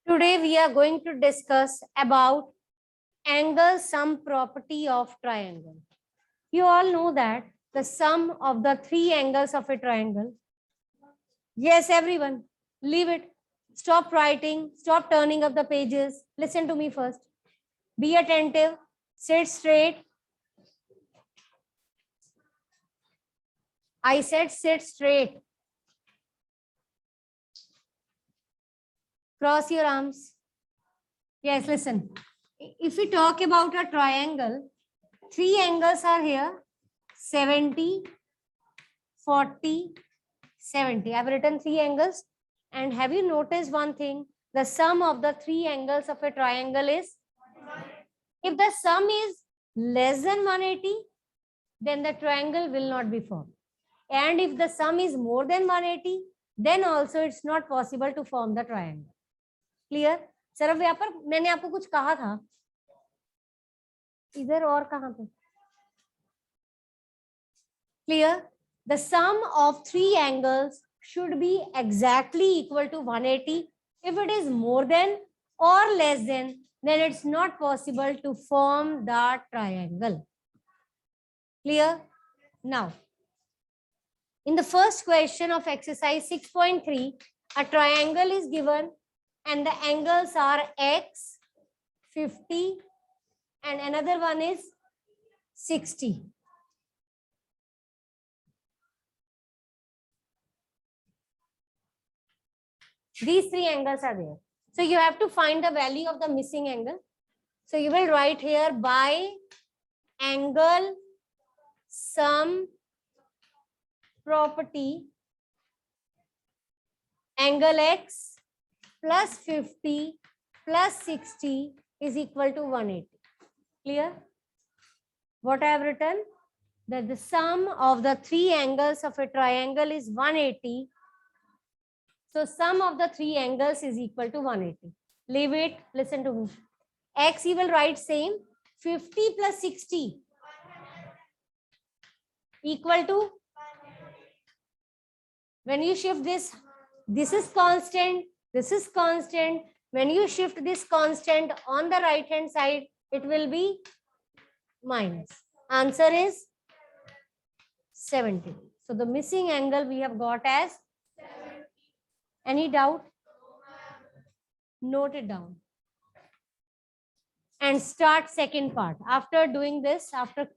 Today we are going to discuss about angle sum property of triangle. You all know that the sum of the three angles of a triangle. Yes, everyone, leave it. Stop writing, stop turning up the pages. Listen to me first. Be attentive, sit straight. I said sit straight. Cross your arms. Yes, listen. If we talk about a triangle, three angles are here, 70, 40, 70. I've written three angles. And have you noticed one thing? The sum of the three angles of a triangle is, if the sum is less than 180, then the triangle will not be formed. And if the sum is more than 180, then also it's not possible to form the triangle. Clear? Sir अब यहाँ पर मैंने आपको कुछ कहा था इधर और कहाँ पे? Clear? The sum of three angles should be exactly equal to 180. If it is more than or less than, then it's not possible to form the triangle. Clear? Now, in the first question of exercise 6.3, a triangle is given and the angles are x, 50, and another one is 60. These three angles are there. So you have to find the value of the missing angle. So you will write here by angle sum property, angle x plus 50 plus 60 is equal to 180. Clear? What I have written? That the sum of the three angles of a triangle is 180. So sum of the three angles is equal to 180. Leave it. Listen to me. X you will write same. 50 plus 60 equal to, when you shift this is constant, this is constant. When you shift this constant on the right hand side, it will be minus. Answer is 70. So the missing angle we have got as 70. Any doubt? Note it down. And start second part. After doing this, after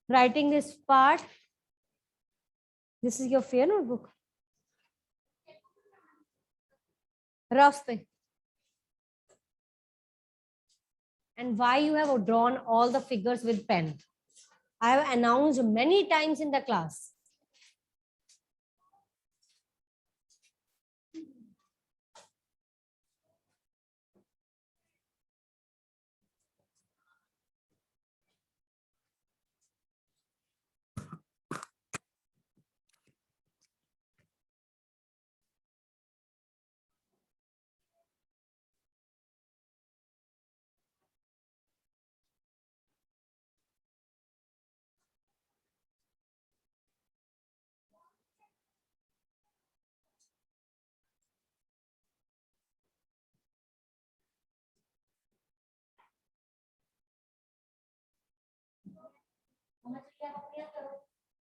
writing this part, this is your fair notebook. Rough pe. And why you have drawn all the figures with pen? I have announced many times in the class.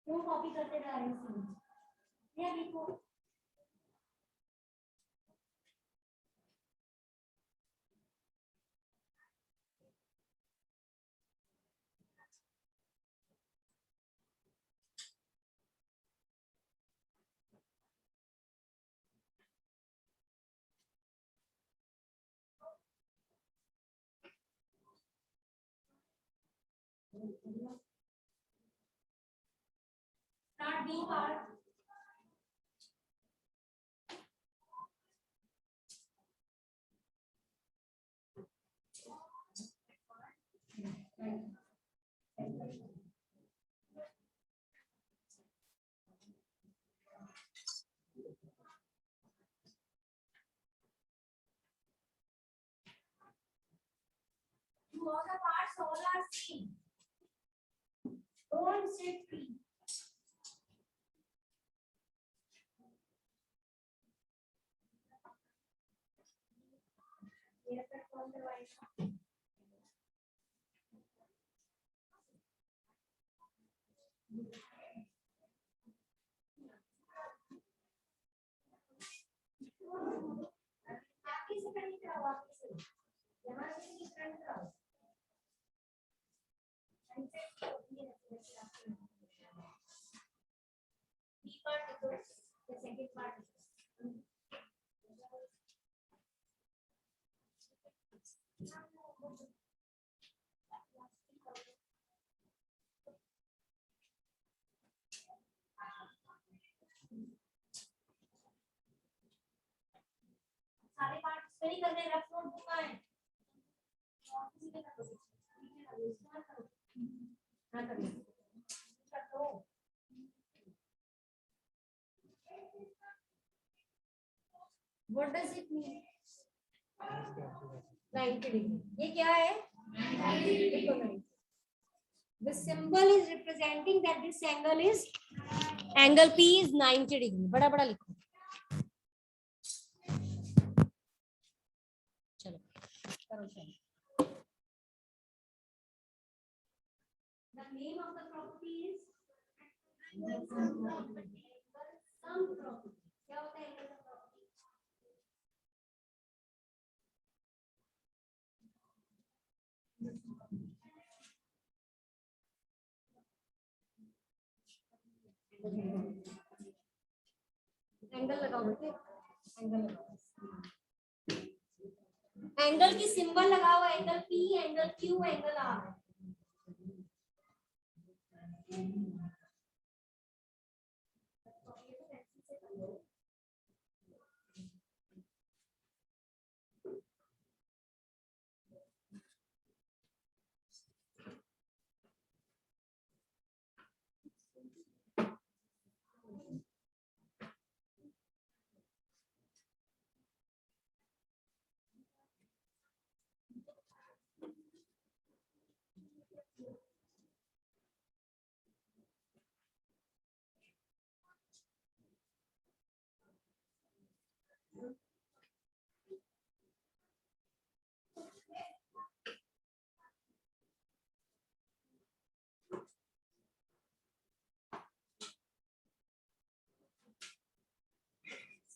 क्यों copy करते जा रहे हैं? लिखो. Start B part. Do all the parts, all are same. Don't sit free. सारे part नहीं करने rough notebook है हाँ कर लो what does it mean 90 degree ये क्या है the symbol is representing that this angle P is 90 degree बड़ा बड़ा लिखो चलो करो चलो the name of the property is sum property क्या होता है angle sum property एंगल लगाओ बेटे एंगल लगाओ एंगल की सिंबल लगाओ angle P angle Q angle R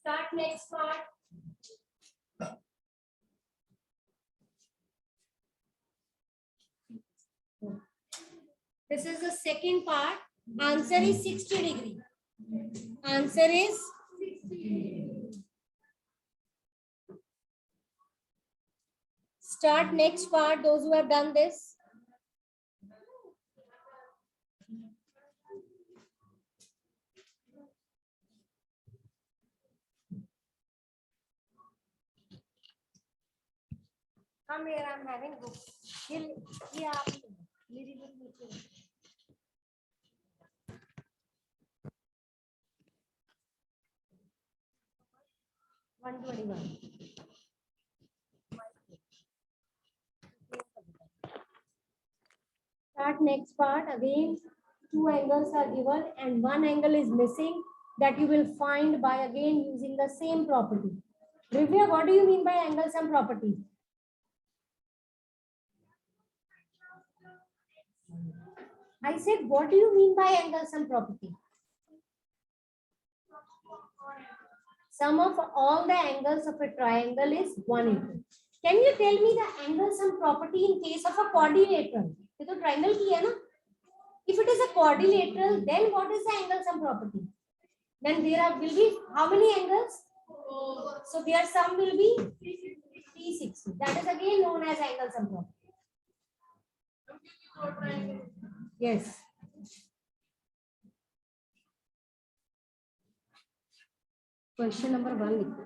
Start next part. This is the second part. Answer is 60 degree. Answer is 60. Start next part. Those who have done this. Come here, I'm having book. ये आप मेरी book नीचे 121. Start next part. Again, two angles are given and one angle is missing that you will find by again using the same property. Rivya, what do you mean by angle sum property? I said, what do you mean by angle sum property? Sum of all the angles of a triangle is 180. Can you tell me the angle sum property in case of a quadrilateral? ये तो triangle की है ना? If it is a quadrilateral, then what is the angle sum property? Then there will be how many angles? So their sum will be 360. That is again known as angle sum property. Yes. Question number 1.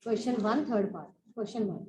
Question 1, third part. Question 1.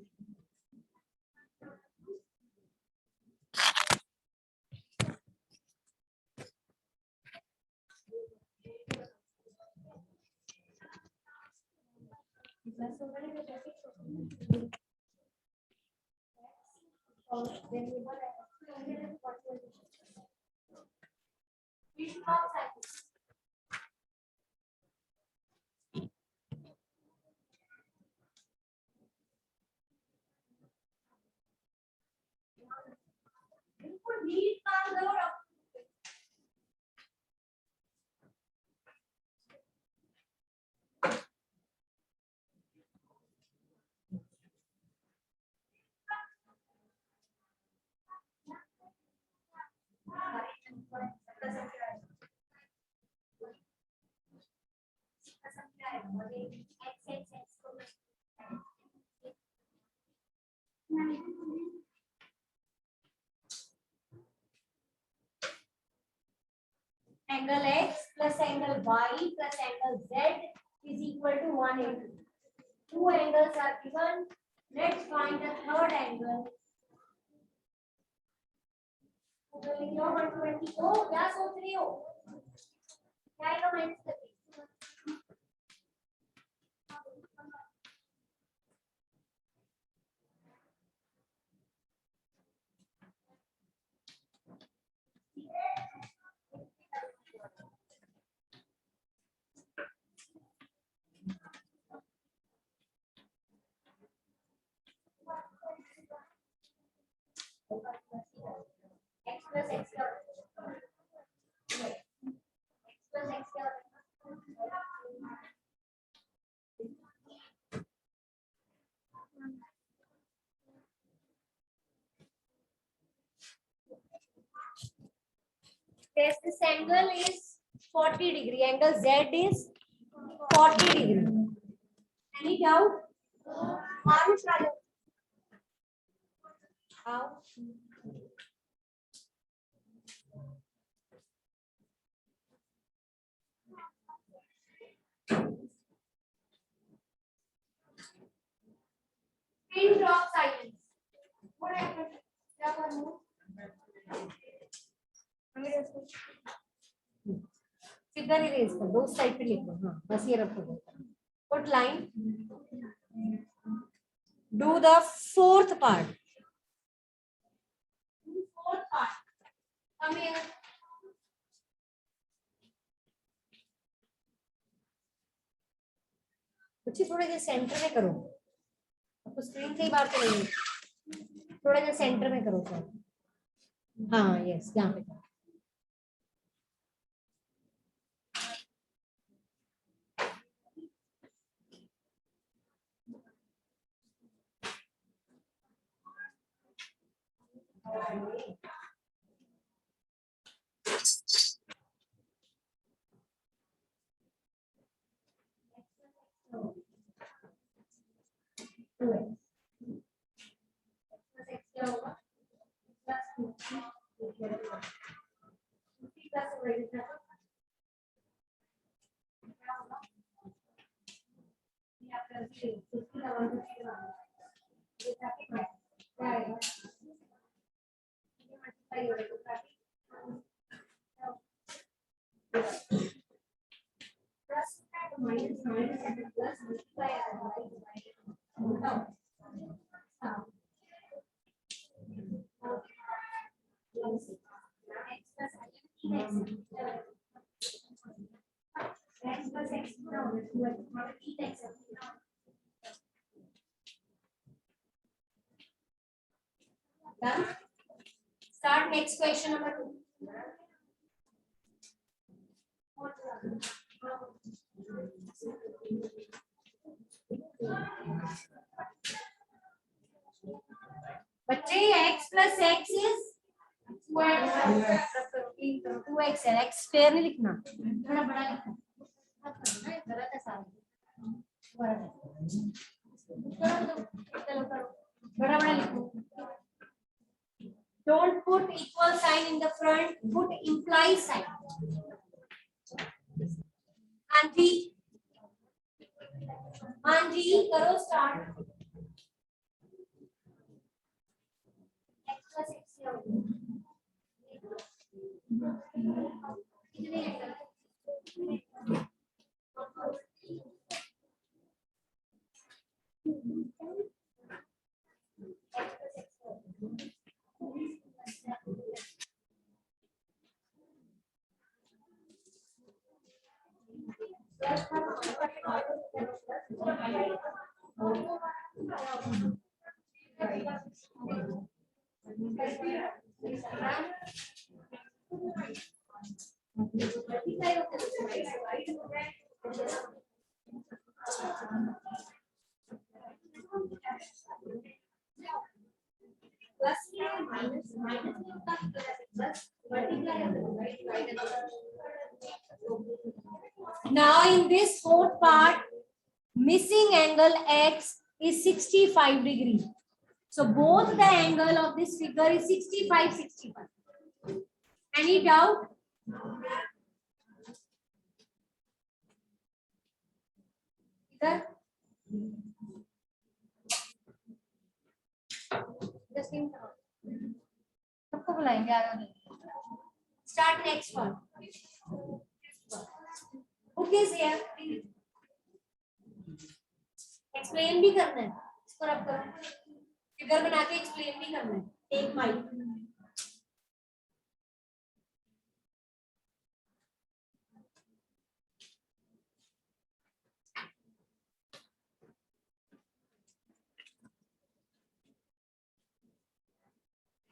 Angle x plus angle y plus angle z is equal to 180. Two angles are given. Let's find the third angle. तो लिख लो 120 को क्या सोच रही हो? क्या आएगा minus करके? x plus x Yes, this angle is 40 degree. Angle Z is 40 degree. Any doubt? How? How? Pin drop silence. What happened? क्या करूँ? फिगर इरेज कर दो उस साइड पे लिख दो हाँ बस ये रखो put line do the fourth part come here बच्चे थोड़ा सा सेंटर में करो आपको स्क्रीन से ही बात करेंगे थोड़ा सा सेंटर में करो सर हाँ यस यहाँ पे करो Done. Start next question number 2. बच्चे x plus x is 2x है x स्क्वायर नहीं लिखना थोड़ा बड़ा लिखना गलत है सारा चलो करो बड़ा बड़ा लिखो don't put equal sign in the front put imply sign Anji करो start x plus x Now in this fourth part, missing angle X is 65 degree. So both the angle of this figure is 65, 65. Any doubt? Sir? सबको बुलाएंगे आगे. Start next one. Book is here. Explain भी करना है. इसको रब करो. Figure बना के explain भी करना है. Take mic.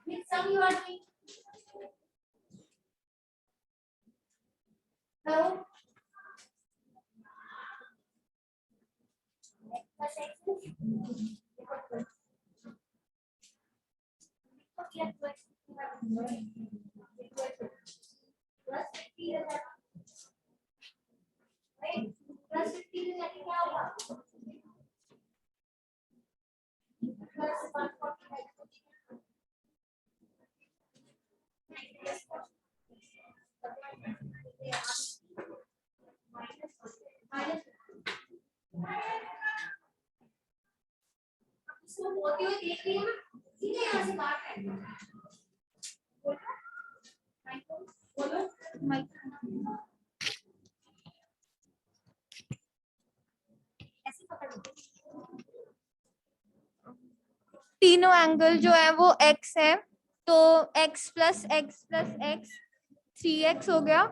Which sum you are doing? No. होते हुए देख रही है ना, सीधे यहाँ से बाहर आएगा. बोलो ऐसे पकड़ो. तीनों एंगल जो है वो x है, तो x plus x plus x 3x हो गया.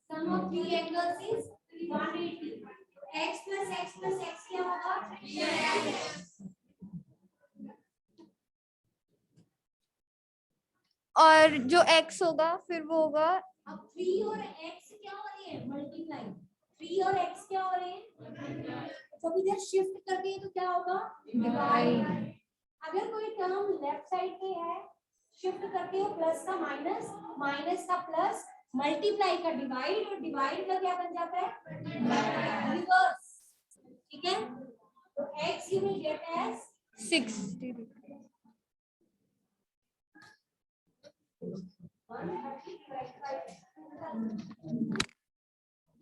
Sum of three angles is 180. X plus x plus x क्या होगा? 3x. और जो x होगा फिर वो होगा. अब 3 और x क्या हो रहे हैं? मल्टीप्लाई. 3 और x क्या हो रहे हैं? जब इधर शिफ्ट करते हैं तो क्या होगा? डिवाइड. अगर कोई टर्म लेफ्ट साइड पे है, शिफ्ट करते हो प्लस का माइनस, माइनस का प्लस, मल्टीप्लाई का डिवाइड और डिवाइड का क्या बन जाता है? रिवर्स. ठीक है, तो x you will get as 60.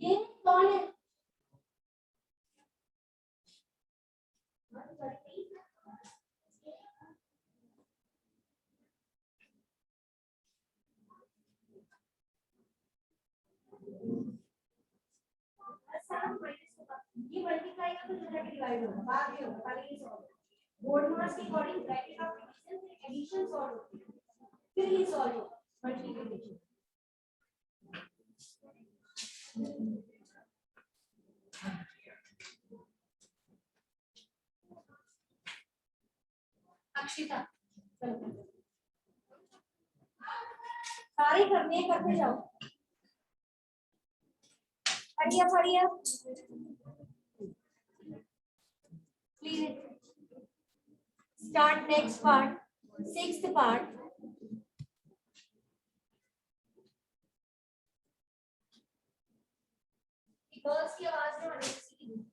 ये कौन है? ये मल्टीप्लाई का तो जो डिवाइड होगा बाद में होगा, पहले ये सॉल्व. बोर्ड मार्क्स के अकॉर्डिंग ब्रैकेट ऑफ डिवीजन से एडिशन सॉल्व होती है, फिर ये सॉल्व होगा मल्टीप्लिकेशन. अक्षिता चलो सारे करने करते जाओ. पढ़िए पढ़िए. Please start next part, sixth part. Girls की आवाज में आने की.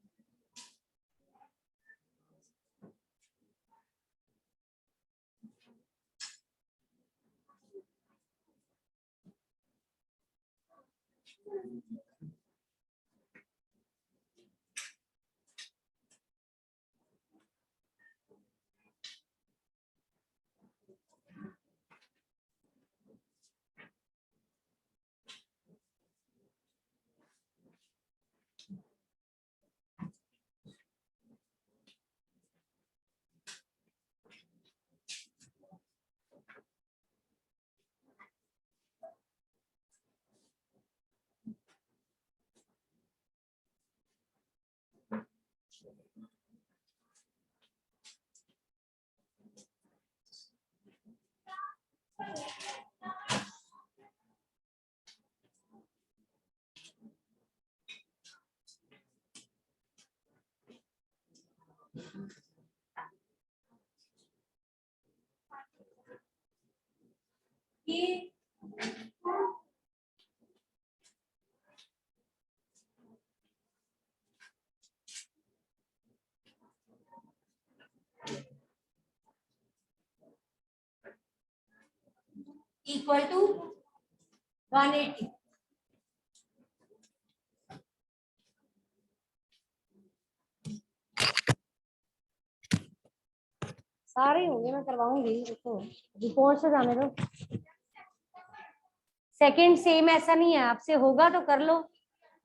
Equal to 180। सारे होंगे, मैं करवाऊंगी, देखो रिपोर्ट से जाने दो। सेकंड सेम ऐसा नहीं है, आपसे होगा तो कर लो,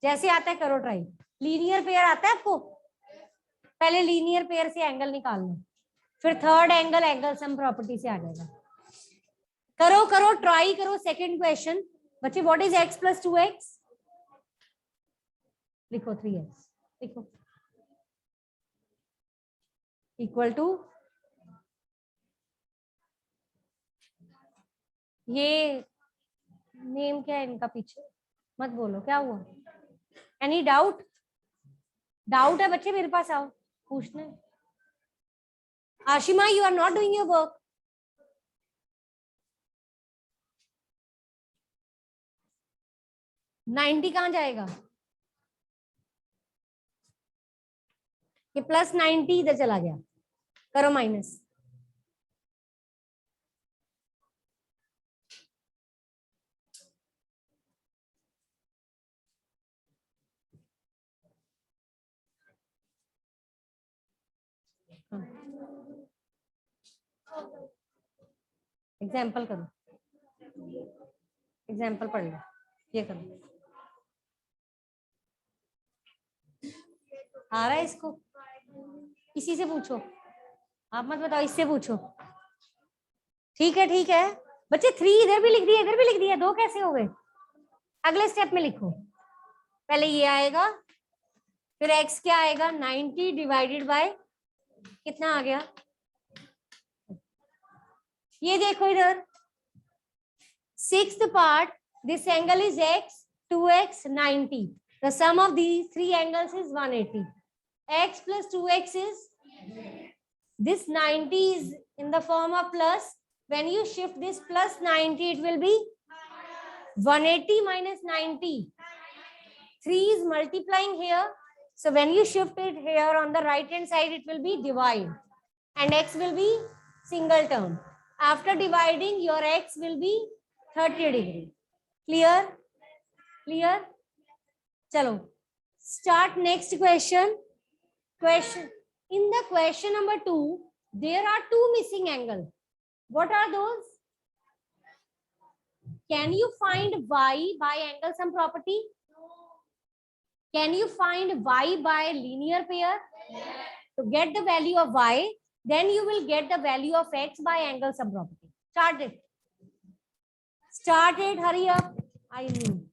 जैसे आता है करो ट्राई। लीनियर पेयर आता है आपको, पहले लीनियर पेयर से एंगल निकाल लो, फिर third angle angle sum property से आ जाएगा। करो करो ट्राई करो। सेकंड क्वेश्चन बच्चे, what is x plus 2x? लिखो 3x, लिखो इक्वल टू, ये नेम क्या है इनका, पीछे मत बोलो, क्या हुआ? Any doubt? डाउट है बच्चे, मेरे पास आओ पूछने। Ashima, you are not doing your work. Ninety कहाँ जाएगा? ये प्लस 90 इधर चला गया, करो माइनस। एग्जाम्पल करो, एग्जाम्पल पढ़ लो, ये करो। आ रहा है इसको? इसी से पूछो, आप मत बताओ, इससे पूछो। ठीक है बच्चे, 3 इधर भी लिख दिया, इधर भी लिख दिया, 2 कैसे हो गए? अगले स्टेप में लिखो, पहले ये आएगा, फिर x क्या आएगा, 90 डिवाइडेड बाय कितना आ गया, ये देखो इधर, 6th part, this angle is x, 2x, 90. The sum of these 3 angles is 180. X plus 2x is, this 90 is in the form of plus. When you shift this plus 90, it will be 180 minus 90. 3 is multiplying here. So when you shift it here on the right hand side, it will be divide. And x will be single term. After dividing, your x will be 30 degree. Clear? Clear? Chalo. Start next question. In the question number 2, there are 2 missing angles. What are those? Can you find y by angle sum property? Can you find y by linear pair? To get the value of y, then you will get the value of x by angle sum property. Start it. Start it, hurry up. I mean.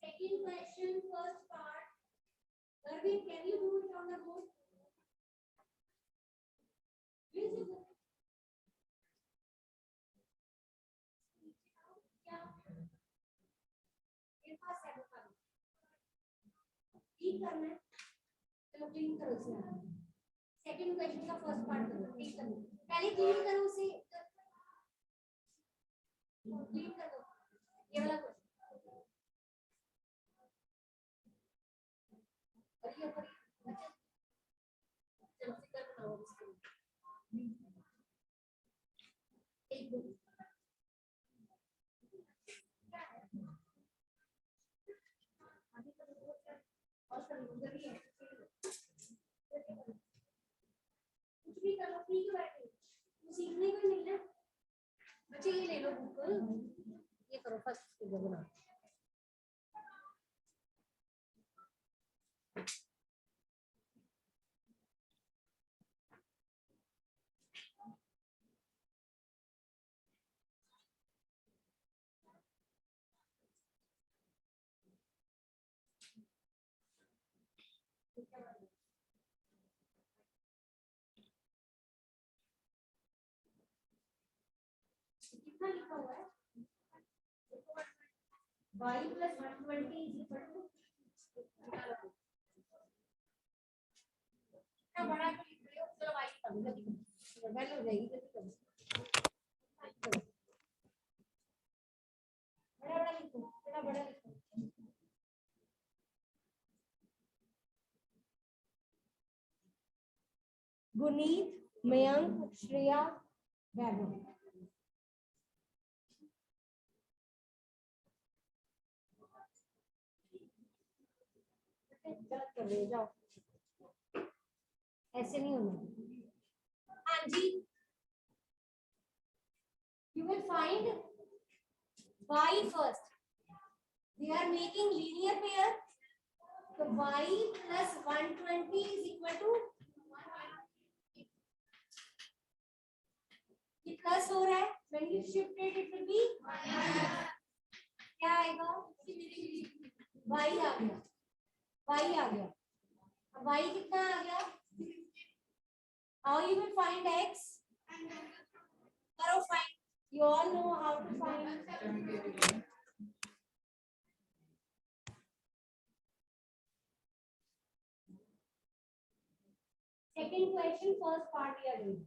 Second question, first part. Arvind, can you do it on the board? Please. Clean करना है, चलो clean करो उसे। Second question का first part करो, clean करो, पहले clean करो उसे, क्लीन कर दो ये वाला क्वेश्चन। चलो फिगर बनाओ इसको, एक दो कुछ भी करो, फ्री क्यों बैठे, सीखने को मिल रहा है बच्चे। ये ले लो बुक, ये करो फर्स्ट फिगर बनाओ। कितना लिखा हुआ है? y plus 120 is equal to, क्या बड़ा लिख रहे हो? चलो y का वैल्यू हो जाएगी, जल्दी करो, बड़ा बड़ा लिखो, बड़ा बड़ा लिखो। Navneet, Mayank, Shreya, Vaibhav. गलत कर रहे हो, जाओ, ऐसे नहीं होना। हाँ जी, you will find y first. We are making linear pair. So y plus 120 is equal to ये प्लस हो रहा है, when you shift it it will be क्या आएगा, y आ गया, y आ गया, अब y कितना आ गया, how you will find x, करो find, you all know how to find. Second question, first part we are doing.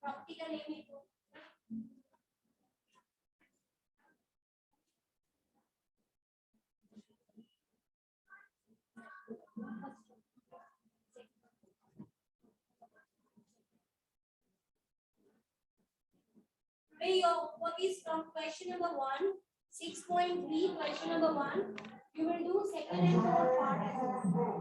Practical नहीं तो Today your work is from question number 1, 6.3, question number 1. You will do second and third part as well.